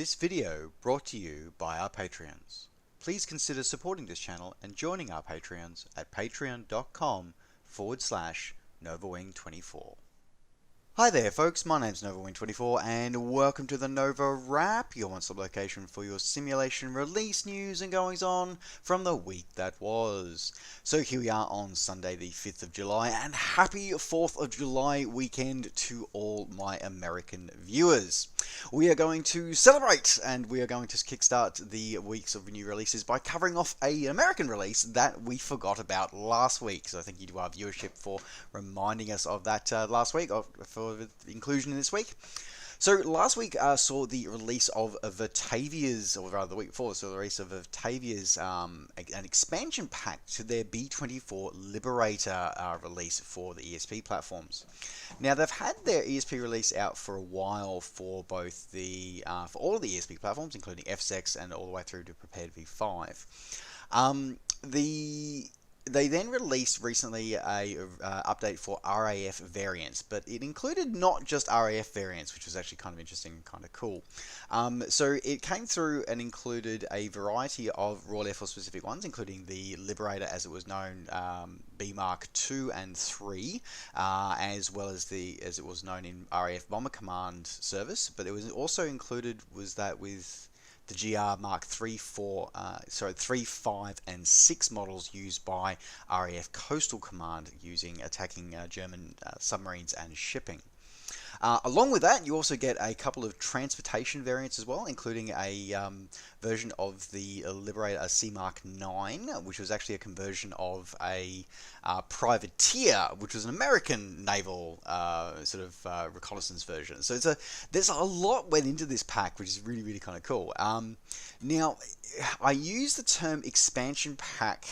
This video brought to you by our Patreons. Please consider supporting this channel and joining our Patreons at patreon.com/NovaWing24. Hi there folks, my name's NovaWing24 and welcome to the NovaWrap, your one-stop location for your simulation release news and goings on from the week that was. So here we are on Sunday the 5th of July and happy 4th of July weekend to all my American viewers. We are going to celebrate and we are going to kickstart the weeks of new releases by covering off an American release that we forgot about last week. So thank you to our viewership for reminding us of that last week, for the inclusion in this week. So last week saw the release of Vatavia's, or rather the week before, saw the release of Vatavia's an expansion pack to their B-24 Liberator release for the ESP platforms. Now they've had their ESP release out for a while for both the for all of the ESP platforms, including F6 and all the way through to Prepared V5. They then released recently a update for RAF variants, but it included not just RAF variants, which was actually kind of interesting and kind of cool. So it came through and included a variety of Royal Air Force specific ones, including the Liberator as it was known, B Mark 2 and 3, as well as as it was known in RAF Bomber Command service. But it was also included with the GR Mark 3, 5, and 6 models used by RAF Coastal Command attacking German submarines and shipping. Along with that, you also get a couple of transportation variants as well, including a version of the Liberator C Mark 9, which was actually a conversion of a privateer, which was an American naval reconnaissance version. So there's a lot went into this pack, which is really, really kind of cool. Now, I use the term expansion pack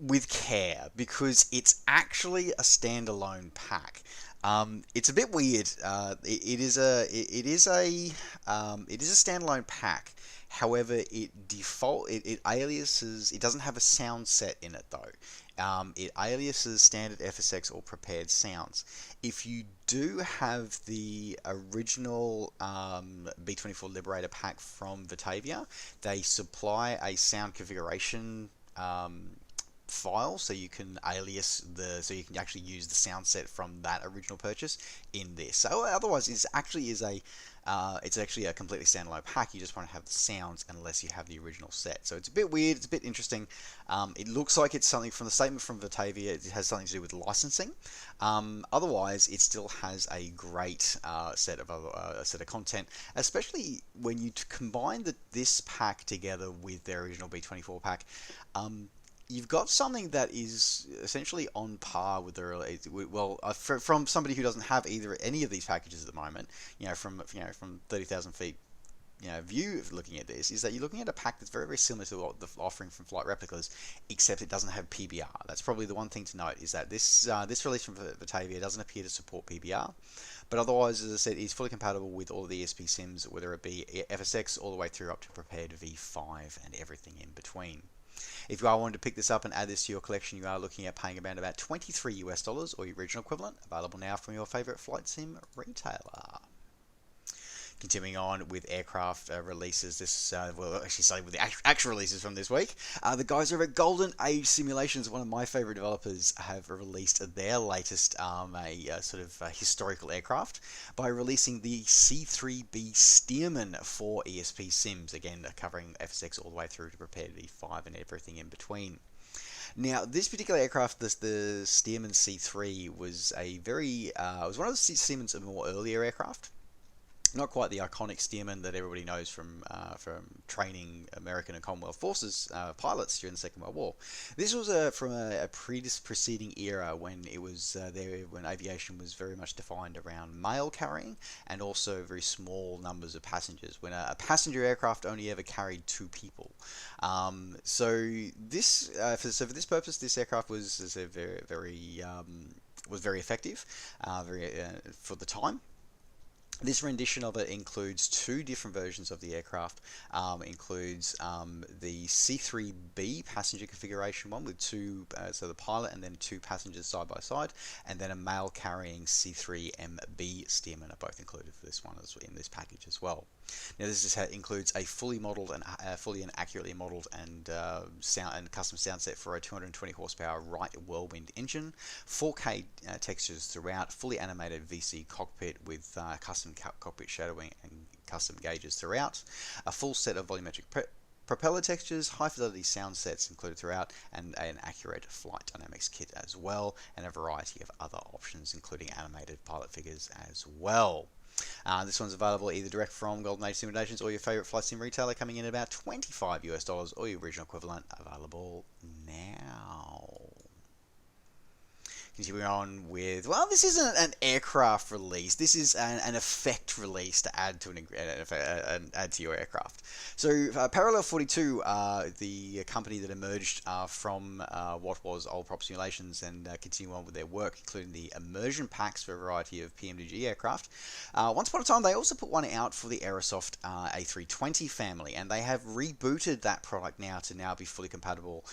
with care because it's actually a standalone pack. It's a bit weird. It is a standalone pack. However, it aliases. It doesn't have a sound set in it though. It aliases standard FSX or prepared sounds. If you do have the original B-24 Liberator pack from Vatavia, they supply a sound configuration file, so you can so you can actually use the sound set from that original purchase in this. So otherwise, it's actually a completely standalone pack. You just want to have the sounds unless you have the original set. So it's a bit weird. It's a bit interesting. It looks like it's something from the statement from Vatavia. It has something to do with licensing. Otherwise, it still has a great set of content, especially when you combine this pack together with their original B-24 pack. You've got something that is essentially on par with from somebody who doesn't have any of these packages at the moment. From 30,000 feet, view of looking at this, is that you're looking at a pack that's very, very similar to what the offering from Flight Replicas, except it doesn't have PBR. That's probably the one thing to note, is that this release from Vatavia doesn't appear to support PBR. But otherwise, as I said, it's fully compatible with all the ESP sims, whether it be FSX all the way through up to Prepared V5 and everything in between. If you are wanting to pick this up and add this to your collection, you are looking at paying around about $23 US or your original equivalent, available now from your favorite flight sim retailer. Continuing on with aircraft releases, starting with the actual releases from this week. The guys over at Golden Age Simulations, one of my favorite developers, have released their latest historical aircraft by releasing the C3B Stearman for ESP Sims, again covering FSX all the way through to Prepared V5 and everything in between. Now, this particular aircraft, the Stearman C3, was was one of the Stearman's more earlier aircraft. Not quite the iconic Stearman that everybody knows from training American and Commonwealth forces pilots during the Second World War. This was from a preceding era when it was when aviation was very much defined around mail carrying and also very small numbers of passengers. When a passenger aircraft only ever carried 2 people. For this purpose, this aircraft was very effective, for the time. This rendition of it includes two different versions of the aircraft. Includes the C3B passenger configuration one with two, so the pilot and then two passengers side by side, and then a mail carrying C3MB Stearman are both included for this one in this package as well. Now this includes a fully modeled and fully and accurately modeled and sound and custom sound set for a 220 horsepower Wright Whirlwind engine, 4K textures throughout, fully animated VC cockpit with custom cockpit shadowing and custom gauges throughout, a full set of volumetric propeller textures, high fidelity sound sets included throughout, and an accurate flight dynamics kit as well, and a variety of other options including animated pilot figures as well. This one's available either direct from Golden Age Simulations or your favorite flight sim retailer, coming in at about $25 US, or your regional equivalent, available now. Continuing on with, well, this isn't an aircraft release. This is an effect release to add to add to your aircraft. So Parallel 42, the company that emerged from what was Old Prop Simulations and continue on with their work, including the immersion packs for a variety of PMDG aircraft. Once upon a time, they also put one out for the Aerosoft A320 family, and they have rebooted that product now to be fully compatible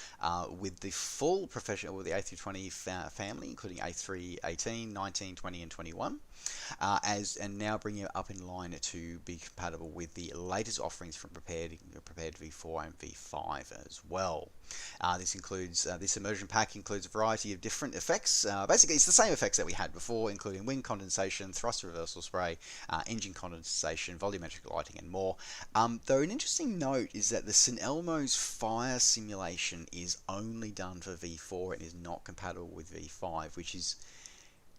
with the full professional, with the A320 family, including A3, 18, 19, 20, and 21, and now bringing it up in line to be compatible with the latest offerings from prepared V4 and V5 as well. This immersion pack includes a variety of different effects. Basically, it's the same effects that we had before, including wing condensation, thrust reversal spray, engine condensation, volumetric lighting, and more. Though an interesting note is that the St. Elmo's fire simulation is only done for V4 and is not compatible with V5, which is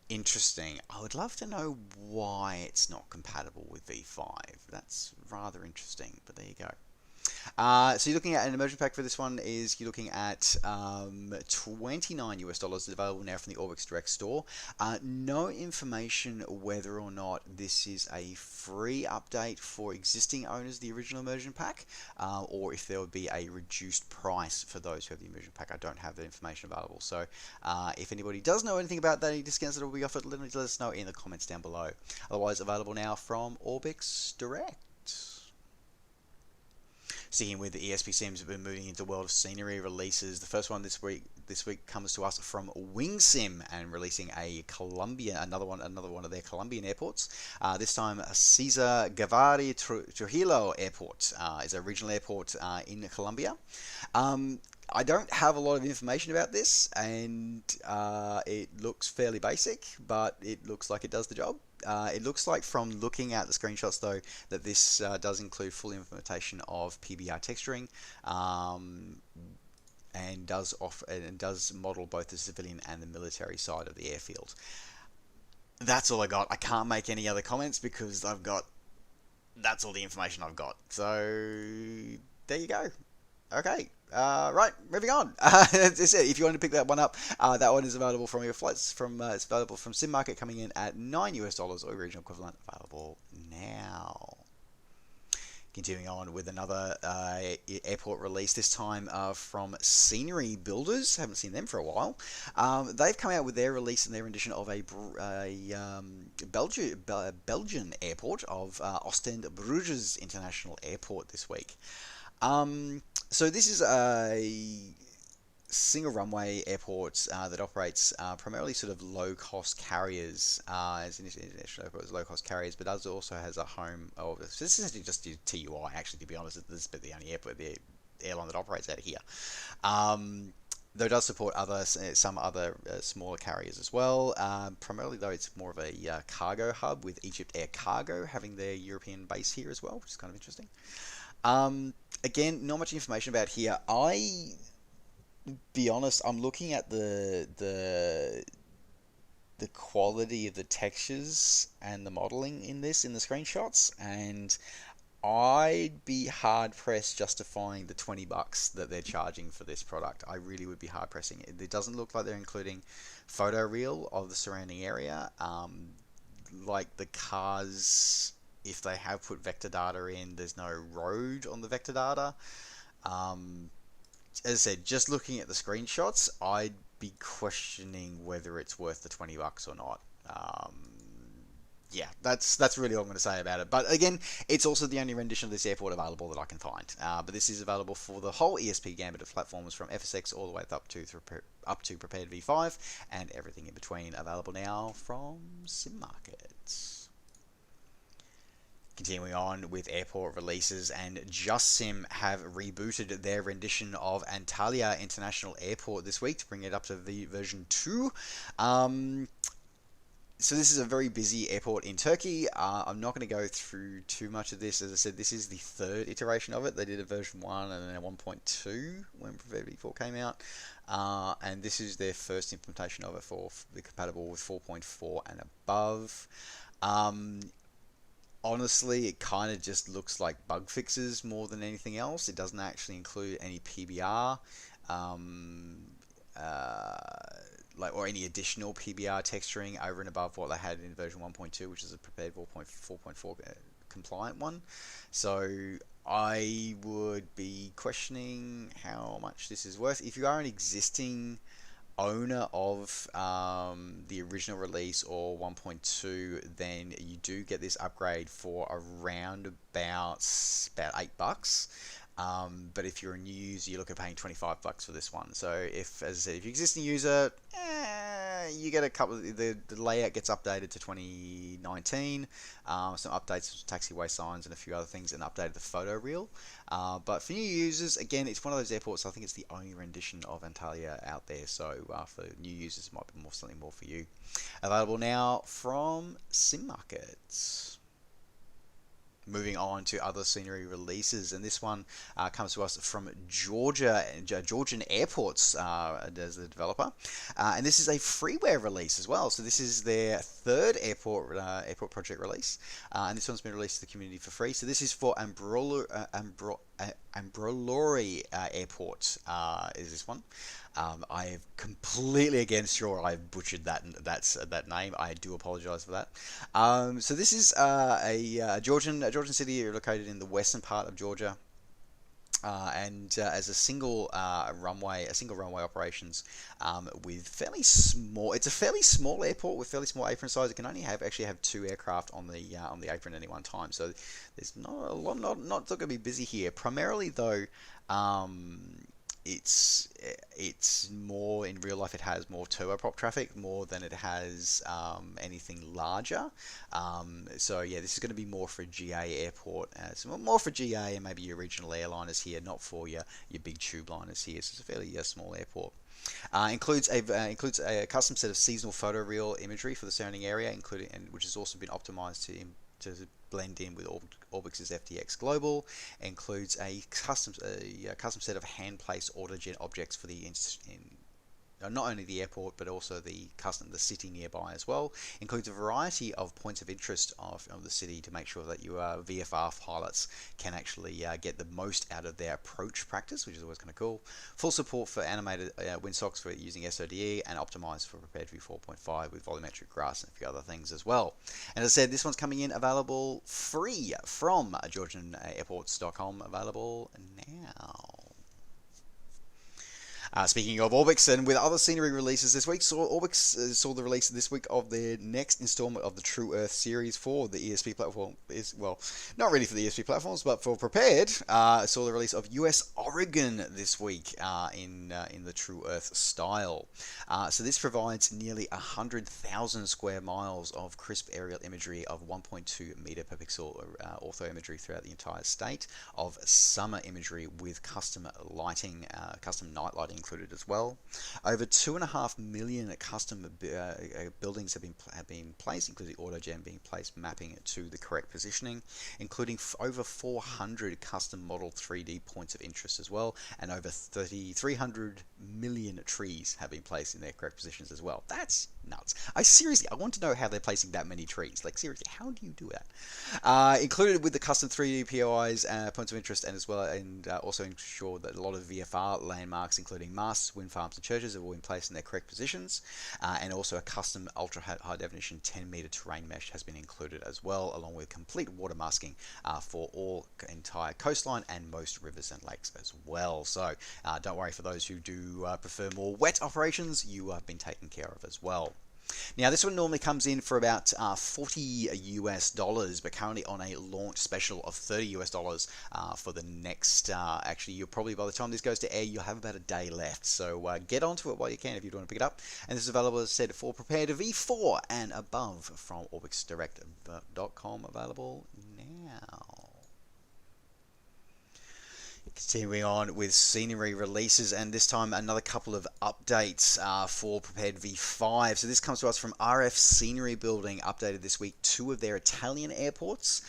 interesting. I would love to know why it's not compatible with V5. That's rather interesting, but there you go. So you're looking at an immersion pack for this one you're looking at $29 US, available now from the Orbix Direct store. No information whether or not this is a free update for existing owners of the original immersion pack, or if there would be a reduced price for those who have the immersion pack. I don't have that information available. So if anybody does know anything about that, any discounts that will be offered, let us know in the comments down below. Otherwise, available now from Orbix Direct. Sticking with the ESP Sims, we've been moving into the world of scenery releases. The first one this week comes to us from WingSim, and releasing another one of their Colombian airports. This time, Cesar Gaviria Trujillo Airport is a regional airport in Colombia. I don't have a lot of information about this, and it looks fairly basic, but it looks like it does the job. It looks like, from looking at the screenshots though, that this does include full implementation of PBR texturing, and does model both the civilian and the military side of the airfield. That's all I got. I can't make any other comments because that's all the information I've got. So there you go. Okay. Right, moving on. As I said, if you want to pick that one up, that one is available from your flights. It's available from Sim Market, coming in at $9 US, or regional equivalent, available now. Continuing on with another airport release, this time from Scenery Builders. Haven't seen them for a while. They've come out with their release and their rendition of a Belgian airport of Ostend Bruges International Airport this week. So this is a single runway airport that operates primarily sort of low-cost carriers, as international airports, low-cost carriers, but also has a home. This is essentially just TUI, actually, to be honest. This is the only airline that operates out of here. Though it does support some other smaller carriers as well. Primarily, though, it's more of a cargo hub, with Egypt Air Cargo having their European base here as well, which is kind of interesting. Again, not much information about here. Be honest, I'm looking at the quality of the textures and the modeling in the screenshots, and I'd be hard pressed justifying the $20 that they're charging for this product. I really would be hard pressing it. It doesn't look like they're including photoreal of the surrounding area. Like the cars, if they have put vector data in, there's no road on the vector data. As I said, just looking at the screenshots, I'd be questioning whether it's worth the $20 or not. Yeah, that's really all I'm going to say about it. But again, it's also the only rendition of this airport available that I can find. But this is available for the whole ESP gambit of platforms from FSX all the way up to Prepared V5 and everything in between. Available now from Sim Markets. Continuing on with airport releases, and Just Sim have rebooted their rendition of Antalya International Airport this week to bring it up to version 2. So this is a very busy airport in Turkey. I'm not going to go through too much of this. As I said, this is the third iteration of it. They did a version 1 and then a 1.2 when Prepared V4 came out. And this is their first implementation of it for the compatible with 4.4 and above. Honestly, it kind of just looks like bug fixes more than anything else. It doesn't actually include any PBR. Or any additional PBR texturing over and above what they had in version 1.2, which is a prepared 4.4 compliant one. So I would be questioning how much this is worth. If you are an existing owner of the original release or 1.2, then you do get this upgrade for around about $8. But if you're a new user, you look at paying $25 for this one. So if, as I said, if you're an existing user, you get a couple. The layout gets updated to 2019. Some updates to taxiway signs and a few other things, and updated the photo reel. But for new users, again, it's one of those airports. I think it's the only rendition of Antalya out there. So for new users, it might be something more for you. Available now from Sim Markets. Moving on to other scenery releases, and this one comes to us from Georgian Airports as the developer, and this is a freeware release as well. So this is their third airport project release, and this one's been released to the community for free. So this is for Ambrolauri Airport. Is this one? I'm completely against sure I've butchered that name. I do apologise for that. So this is a Georgian city located in the western part of Georgia. And as a single runway operations with fairly small. It's a fairly small airport with fairly small apron size. It can only actually have 2 aircraft on the apron at any one time. So there's not a lot, not going to be busy here. Primarily though, it's more in real life. It has more turboprop traffic more than it has anything larger. So yeah, this is going to be more for GA airport, more for GA and maybe your regional airliners here, not for your big tube liners here. So it's a fairly small airport. Includes a custom set of seasonal photo reel imagery for the surrounding area, which has also been optimized to blend in with Orbix's FTX Global. Includes a custom set of hand-placed AutoGen objects for not only the airport but also the city nearby as well. Includes a variety of points of interest of the city to make sure that your VFR pilots can actually get the most out of their approach practice, which is always kind of cool. Full support for animated windsocks for using SODE, and optimized for Prepared v 4.5 with volumetric grass and a few other things as well. And as I said, this one's coming in available free from GeorgianAirports.com, available now. Speaking of Orbix, and with other scenery releases this week, Orbix saw the release this week of their next installment of the True Earth series for the ESP platform. Not really for the ESP platforms, but for Prepared. Saw the release of US Oregon this week in the True Earth style. So this provides nearly 100,000 square miles of crisp aerial imagery of 1.2 meter per pixel ortho imagery throughout the entire state, of summer imagery with custom lighting, custom night lighting included as well. Over 2.5 million custom buildings have been placed, including AutoGen being placed, mapping it to the correct positioning, including over 400 custom model 3D points of interest as well, and over 300 million trees have been placed in their correct positions as well. That's nuts. I want to know how they're placing that many trees. Like, seriously, how do you do that? Included with the custom 3D POIs, points of interest, and as well, and also ensure that a lot of VFR landmarks, including masts, wind farms, and churches, have all been placed in their correct positions. And also a custom ultra high definition 10-meter terrain mesh has been included as well, along with complete water masking for all entire coastline and most rivers and lakes as well. So don't worry, for those who do prefer more wet operations, you have been taken care of as well. Now, this one normally comes in for about $40 US, but currently on a launch special of $30 US for the next. Actually, you'll probably, by the time this goes to air, you'll have about a day left. So get onto it while you can if you want to pick it up. And this is available, as I said, for prepared V4 and above from orbixdirect.com. Available now. Continuing on with scenery releases, and this time another couple of updates for Prepared V5. So this comes to us from RF Scenery Building, updated this week 2 of their Italian airports.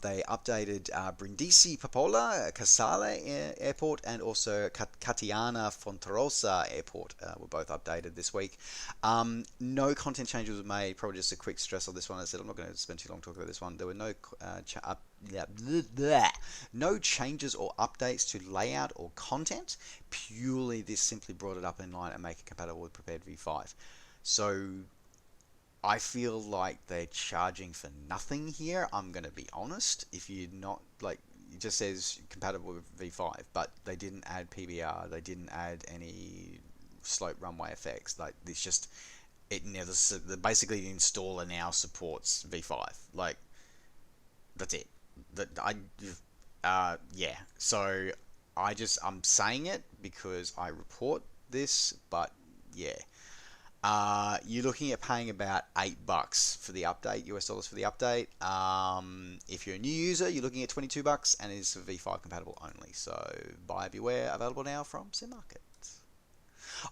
They updated Brindisi Popola, Casale Airport, and also Catania Fontarossa Airport were both updated this week. No content changes were made, probably just a quick stress on this one. As I said, I'm not going to spend too long talking about this one. There were no changes or updates to layout or content. Purely this simply brought it up in line and make it compatible with Prepared V5. So I feel like they're charging for nothing here. I'm going to be honest. If you're not, like, it just says compatible with V5, but they didn't add PBR, they didn't add any slope runway effects. Like, it's just, it never, basically the installer now supports V5. Like, that's it. Yeah. So I'm saying it because I report this, but yeah. You're looking at paying about $8 for the update, US dollars for the update. If you're a new user, you're looking at $22, and it is for V5 compatible only. So buyer beware, available now from SimMarket.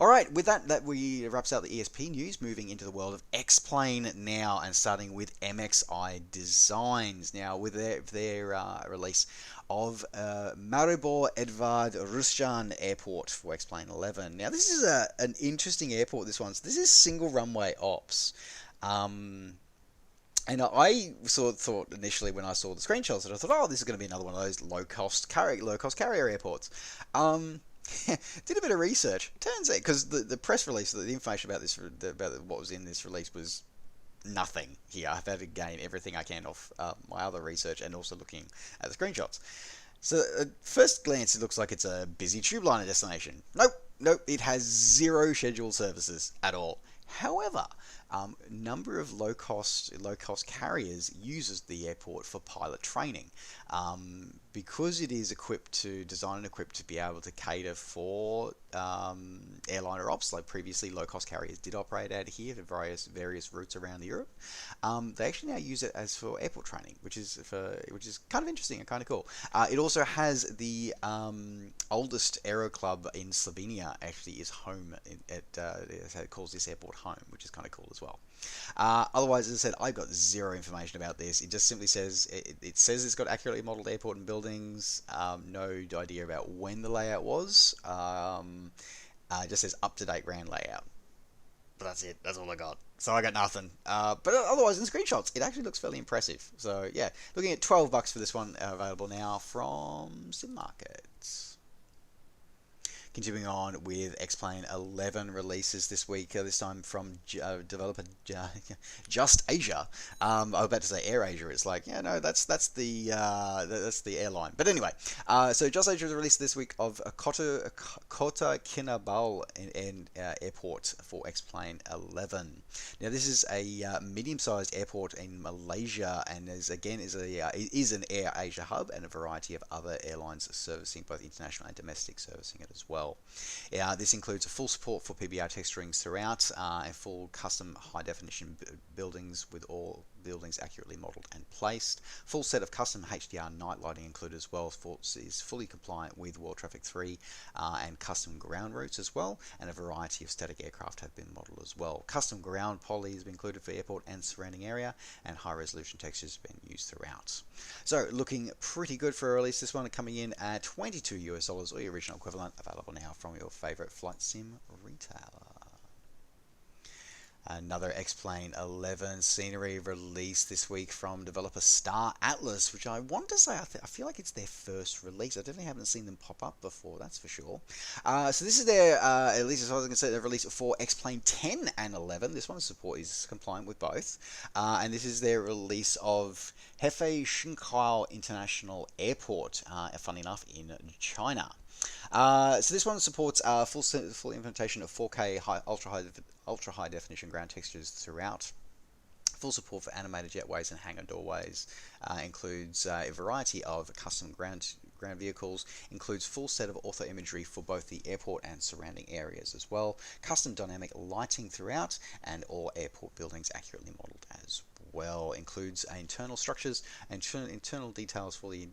Alright, with that wraps out the ESP news, moving into the world of X-Plane now, and starting with MXI Designs. Now, with their release of Maribor Edvard Rusjan Airport for X-Plane 11. Now, this is an interesting airport, this one. So this is single runway ops. And I sort of thought initially when I saw the screenshots that I thought, oh, this is going to be another one of those low-cost carrier airports. Did a bit of research. Turns out, because the press release, the information about this, about what was in this release was nothing here. I've had to gain everything I can off my other research and also looking at the screenshots. So at first glance, it looks like it's a busy tube liner destination. Nope, it has 0 scheduled services at all. However, number of low-cost carriers uses the airport for pilot training. Because it is designed and equipped to be able to cater for airliner ops, like previously low-cost carriers did operate out of here to various routes around Europe. They actually now use it as for airport training, which is kind of interesting and kind of cool. It also has the oldest aero club in Slovenia actually is home it calls this airport home, which is kind of cool as well. Otherwise, as I said, I've got 0 information about this. It just simply says it says it's got accurately modeled airport and buildings. No idea about when the layout was. It just says up-to-date ground layout. But that's it. That's all I got. So I got nothing. But otherwise, in the screenshots, it actually looks fairly impressive. So yeah, looking at $12 for this one, available now from SimMarket. Continuing on with X-Plane 11 releases this week, this time from developer Just Asia. I was about to say Air Asia. It's like, yeah, no, that's the airline. But anyway, so Just Asia released this week of Kota Kinabalu in Airport for X-Plane 11. Now, this is a medium-sized airport in Malaysia, and is an Air Asia hub, and a variety of other airlines servicing both international and domestic servicing it as well. This includes a full support for PBR text strings throughout, and full custom high-definition buildings with all buildings accurately modelled and placed. Full set of custom HDR night lighting included as well. Is fully compliant with World Traffic 3 and custom ground routes as well, and a variety of static aircraft have been modelled as well. Custom ground poly has been included for airport and surrounding area, and high-resolution textures have been used throughout. So looking pretty good for a release. This one coming in at $22 US, or your original equivalent, available now from your favourite flight sim retailer. Another X-Plane 11 scenery release this week from developer Star Atlas, which I want to say, I feel like it's their first release. I definitely haven't seen them pop up before, that's for sure. So this is their, at least as far as I can say, their release for X-Plane 10 and 11. This one is compliant with both. And this is their release of Hefei Xinqiao International Airport, funny enough, in China. So this one supports full implementation of 4K ultra high definition ground textures throughout. Full support for animated jetways and hangar doorways. Includes a variety of custom ground vehicles. Includes full set of ortho imagery for both the airport and surrounding areas as well. Custom dynamic lighting throughout, and all airport buildings accurately modelled as well. Includes internal structures and internal details for the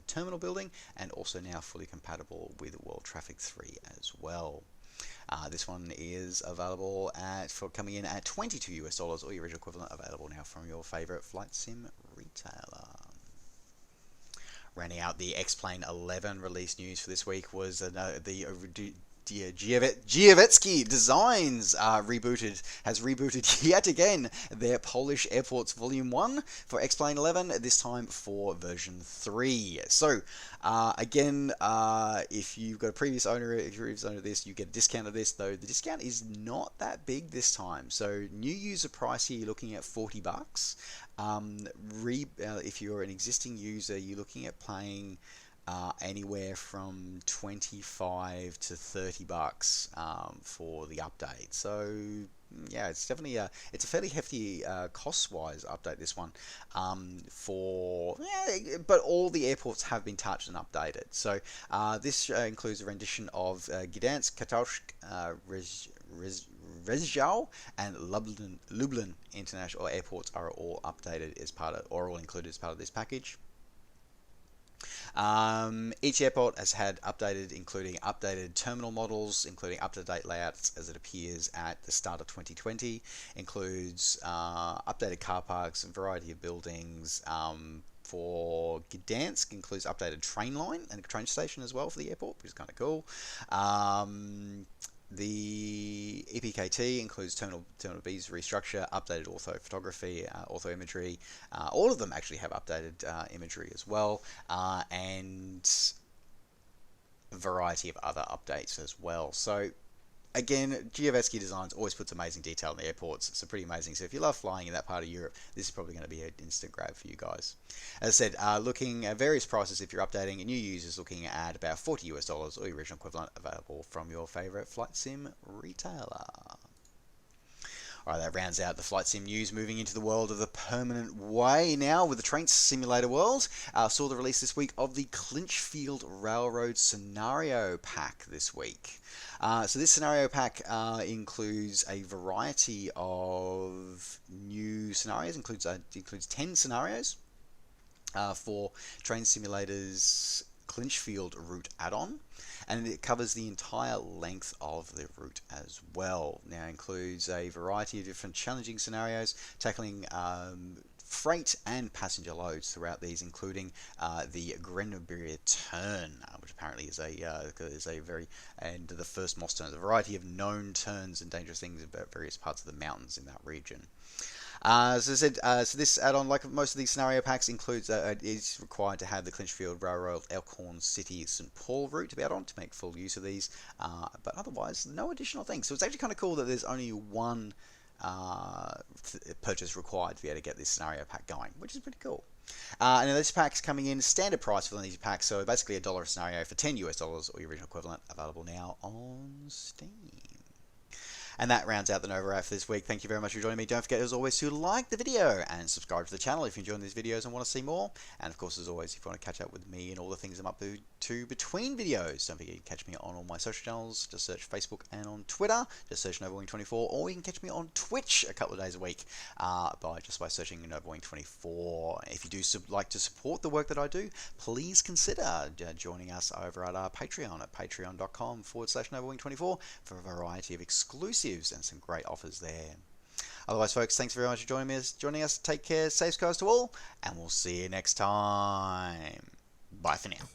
terminal building, and also now fully compatible with World Traffic 3 as well. This one is available for coming in at $22 US, or your original equivalent, available now from your favorite flight sim retailer. Rounding out the X-Plane 11 release news for this week was the Giavetsky Designs has rebooted yet again their Polish Airports Volume 1 for X-Plane 11, this time for version 3. So, again, if you've got a previous owner, if you're a previous owner of this, you get a discount of this, though the discount is not that big this time. So, new user price here, you're looking at $40. If you're an existing user, you're looking at paying anywhere from $25 to $30 for the update. So yeah, it's definitely it's a fairly hefty cost-wise update, this one. But all the airports have been touched and updated. So this includes a rendition of Gdansk, Katowice, Rzeszów, and Lublin international airports are all updated all included as part of this package. Each airport has had including updated terminal models, including up-to-date layouts as it appears at the start of 2020. Includes updated car parks and variety of buildings. For Gdansk, includes updated train line and a train station as well for the airport, which is kind of cool. The EPKT includes Terminal B's restructure, updated ortho photography, ortho imagery. All of them actually have updated imagery as well, and a variety of other updates as well. So again, Giavetsky Designs always puts amazing detail in the airports. It's pretty amazing. So if you love flying in that part of Europe, this is probably going to be an instant grab for you guys. As I said, looking at various prices if you're updating, and new users looking at about $40 US, or your original equivalent, available from your favorite flight sim retailer. Alright, that rounds out the flight sim news. Moving into the world of the permanent way now with the train simulator world. Saw the release this week of the Clinchfield Railroad Scenario Pack this week. So this scenario pack includes a variety of new scenarios. Includes 10 scenarios for Train Simulator's Clinchfield route add-on, and it covers the entire length of the route as well. Now includes a variety of different challenging scenarios tackling freight and passenger loads throughout these, including the Gaviria turn, which apparently is a very, and the first Moss turn. A variety of known turns and dangerous things about various parts of the mountains in that region. As I said, so this add-on, like most of these scenario packs, includes is required to have the Clinchfield Railroad Elkhorn City St Paul route to be add-on to make full use of these, but otherwise no additional things. So it's actually kind of cool that there's only one purchase required to be able to get this scenario pack going, which is pretty cool. And this pack's coming in standard price for these packs, so basically $1 a scenario for $10 US, or your original equivalent, available now on Steam. And that rounds out the NovaWrap for this week. Thank you very much for joining me. Don't forget, as always, to like the video and subscribe to the channel if you're enjoying these videos and want to see more. And of course, as always, if you want to catch up with me and all the things I'm up to between videos, don't forget you can catch me on all my social channels. Just search Facebook and on Twitter. Just search NovaWing24, or you can catch me on Twitch a couple of days a week by searching NovaWing24. If you do like to support the work that I do, please consider joining us over at our Patreon at patreon.com/NovaWing24 for a variety of exclusives and some great offers there. Otherwise, folks, thanks very much for joining us. Take care, safe skies to all, and we'll see you next time. Bye for now.